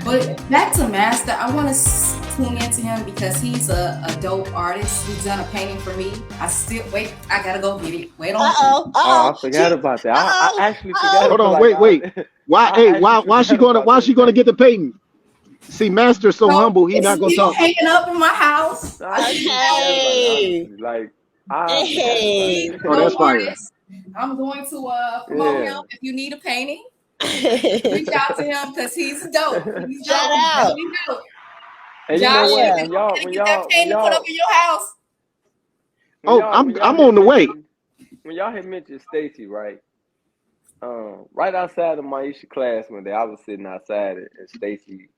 But back to Master, I want to tune into him because he's a dope artist. He's done a painting for me. I still wait. I gotta go get it. Wait on. Oh, Uh-oh. I forgot about that. I actually forgot Uh-oh. Hold about on, like wait, wait. Why? I Hey, actually forgot about why that she gonna get painting. the painting? See, Master's so So humble, he it's not gonna still talk. hanging up in my house. No, I I still actually forgot about it. Hey. Honestly, like I forgot about Hey. he's a it. Oh, dope that's fire. artist. I'm going to promote him. Yeah. If you need a painting, reach out to him because he's dope. He's Shout dope. He's out. definitely dope. And you know Josh, you what? Yeah. can go ahead and get that painting put up in your house. Oh, When y'all I'm had on the way. mentioned when y'all had mentioned Stacy, right? Right outside of Maisha class one day, I was sitting outside and Stacy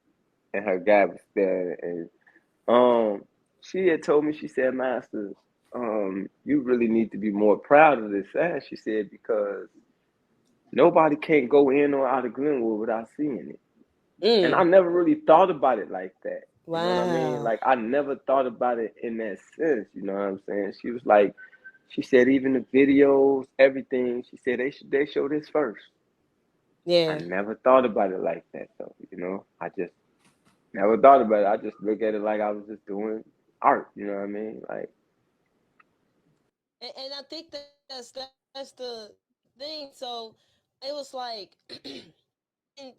and her guy was there, and she had told me, she said, Master, you really need to be more proud of this ass. She said, because nobody can go in or out of Glenwood without seeing it. And I Mm. never really thought about it like that. You know what I mean? Wow. Like I never thought about it in that sense. You know what I'm saying? She was like, she said even the videos, everything. She said they show this first. I Yeah. never thought about it like that though. You know, I just never thought about it. I just look at it like I was just doing art. You know what I mean? Like, And I think that's the thing. So it was like and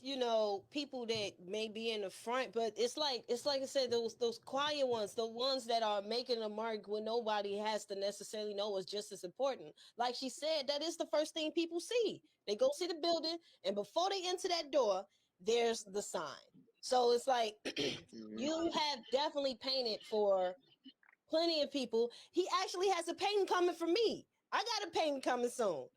people that may be in the front, but it's like I said, those quiet ones, the ones that are making a mark when nobody has to necessarily know, is just as important. Like she said, that is the first thing people see. They go see the building, and before they enter that door, there's the sign. So it's like mhm. you have definitely painted for plenty of people. He actually has a painting coming for me. I got a painting coming soon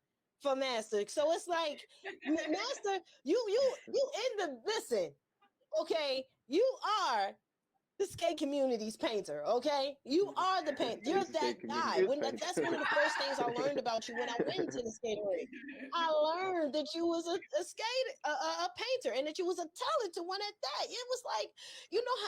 for Master. So it's like, Master, you in the listen. Okay, you are the skate community's painter. Okay, you are the paint. You're He's a that skate guy. community When that's one painter. of the first things I learned about you when I went into the skating rink. I learned that you was a skater, a painter, and that you was a talented one at that. It was like,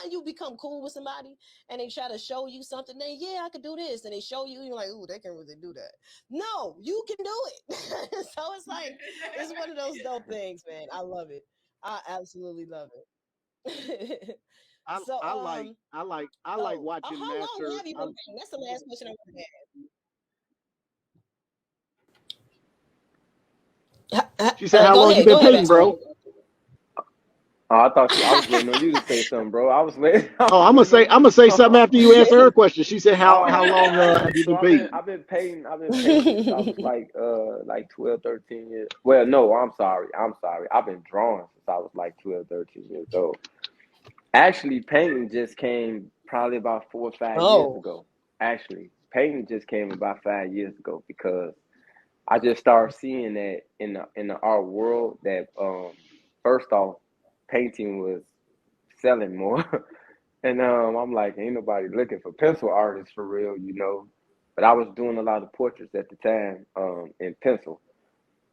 how you become cool with somebody and they try to show you something. Then yeah, I could do this, and they show you, you're like, ooh, they can really do that. No, you can do it. So it's like it's one of those dope things, man. I love it. I absolutely love it. So I like watching how long Master. have you been painting? That's the last question I want to ask. She said, "How Go long you ahead, been painting, Maxwell. bro?" Oh, I was waiting on you to say something, bro. I was waiting. I Oh, was waiting on I'm you gonna to say something talk. after you answer her question. She said, how Oh, long have you so been painting?" I've been painting since I was like 12, 13 years. Well, no, I'm sorry. I'm sorry. I've been drawing since I was like 12, 13 years old. Actually, painting just came probably about 4 or 5 years Oh. ago. Actually, painting just came about 5 years ago because I just started seeing that in the art world that first off, painting was selling more. And I'm like, ain't nobody looking for pencil artists for real, you know. But I was doing a lot of portraits at the time in pencil.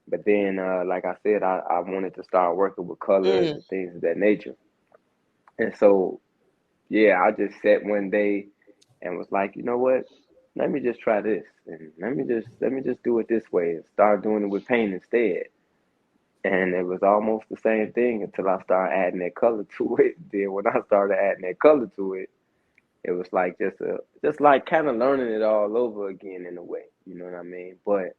But then, like I said, I wanted to start working with colors Mm. and things of that nature. And so, yeah, I just sat one day and was like, you know what? Let me just try this, and let me just do it this way, and start doing it with paint instead. And it was almost the same thing until I started adding that color to it. Then when I started adding that color to it, it was like just like kind of learning it all over again in a way. You know what I mean? But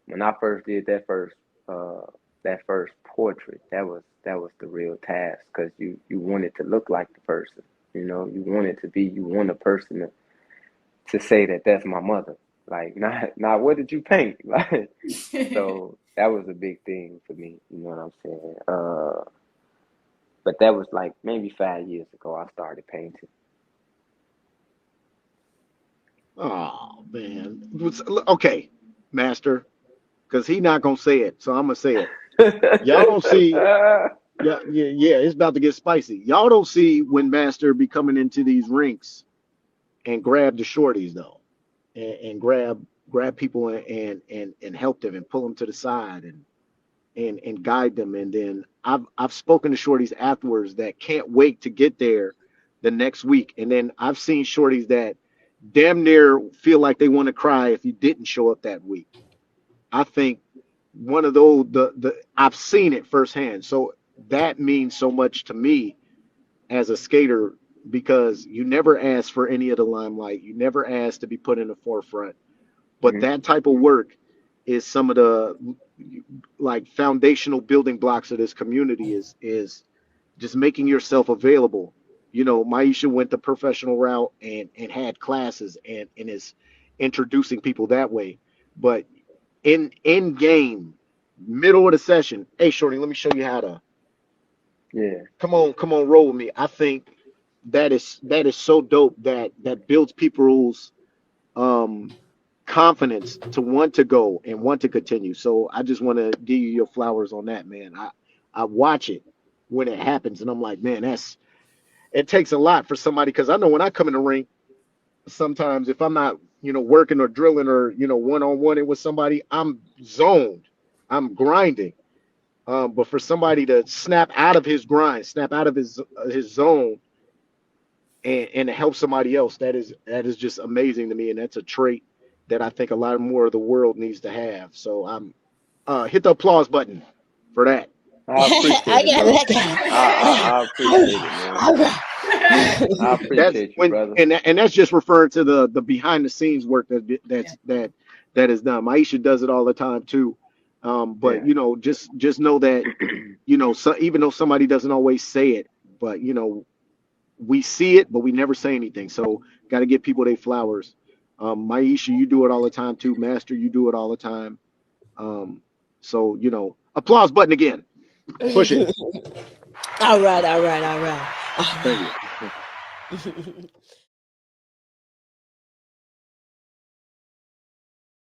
when I first did uh that first portrait, that was the real task because you want it to look like the person. You know, you want a person to say that that's my mother. Like not what did you paint? Like so that was a big thing for me. You know what I'm saying? But that was like maybe 5 years ago I started painting. Oh man. Okay, Master, because he not gonna say it, so I'm gonna say it. Y'all don't see. Yeah, yeah, yeah. It's about to get spicy. Y'all don't see when Master be coming into these rinks and grab the shorties though, and grab people and help them and pull them to the side and guide them. And then I've spoken to shorties afterwards that can't wait to get there the next week. And then I've seen shorties that damn near feel like they want to cry if you didn't show up that week. I think one of those the I've seen it firsthand. So that means so much to me as a skater because you never asked for any of the limelight. You never asked to be put in the forefront. But Hmm. that type of work is some of the like foundational building blocks of this community is just making yourself available. You know, Maisha went the professional route and had classes and is introducing people that way. But in game, middle of the session, hey Shorty, let me show you how to Yeah. come on, roll with me. I think that is so dope that builds people's um confidence to want to go and want to continue. So I just want to give you your flowers on that, man. I watch it when it happens, and I'm like, man, that's it takes a lot for somebody because I know when I come in the ring, sometimes if I'm not, working or drilling or one on one with somebody, I'm zoned, I'm grinding. But for somebody to snap out of his grind, snap out of his zone, and to help somebody else, that is just amazing to me, and that's a trait that I think a lot more of the world needs to have. So I'm hit the applause button for that. I appreciate I it, got it. bro. I got it. I appreciate it, man. All right. I That's appreciate you, when brother. and that's just referring to the behind the scenes work Yeah. that is done. Maisha does it all the time too. But Yeah. just know that so even though somebody doesn't always say it, but we see it, but we never say anything. So got to give people their flowers. Maisha, you do it all the time too. Master, you do it all the time. Um, so applause button again. Push it. All right. All right. All right. All Thank you. right.